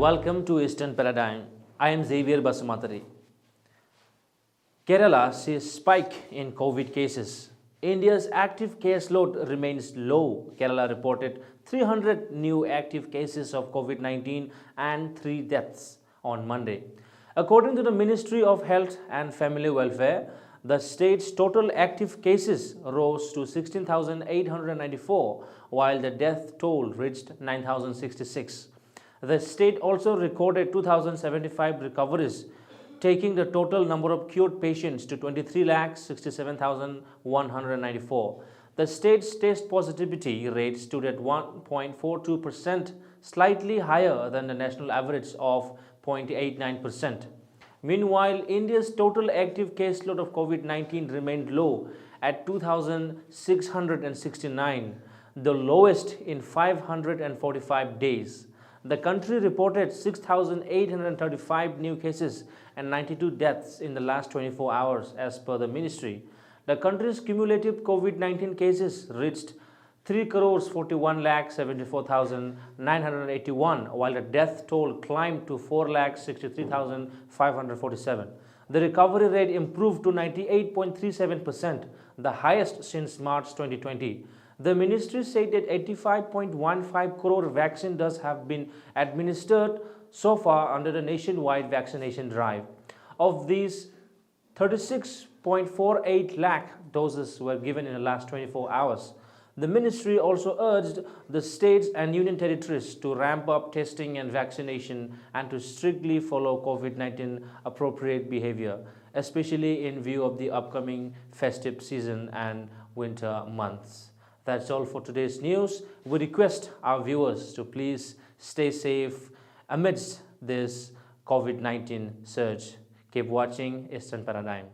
Welcome to Eastern Paradigm. I am Xavier Basumatari. Kerala sees spike in COVID cases. India's active caseload remains low. Kerala reported 300 new active cases of COVID-19 and 3 deaths on Monday. According to the Ministry of Health and Family Welfare, the state's total active cases rose to 16,894, while the death toll reached 9,066. The state also recorded 2,075 recoveries, taking the total number of cured patients to 23,67,194. The state's test positivity rate stood at 1.42%, slightly higher than the national average of 0.89%. Meanwhile, India's total active caseload of COVID-19 remained low at 2,669, the lowest in 545 days. The country reported 6,835 new cases and 92 deaths in the last 24 hours as per the ministry. The country's cumulative COVID-19 cases reached 3,41,74,981, while the death toll climbed to 4,63,547. The recovery rate improved to 98.37%, the highest since March 2020. The ministry said that 85.15 crore vaccine doses have been administered so far under the nationwide vaccination drive. Of these, 36.48 lakh doses were given in the last 24 hours. The ministry also urged the states and union territories to ramp up testing and vaccination and to strictly follow COVID-19 appropriate behavior, especially in view of the upcoming festive season and winter months. That's all for today's news. We request our viewers to please stay safe amidst this COVID-19 surge. Keep watching Eastern Paradigm.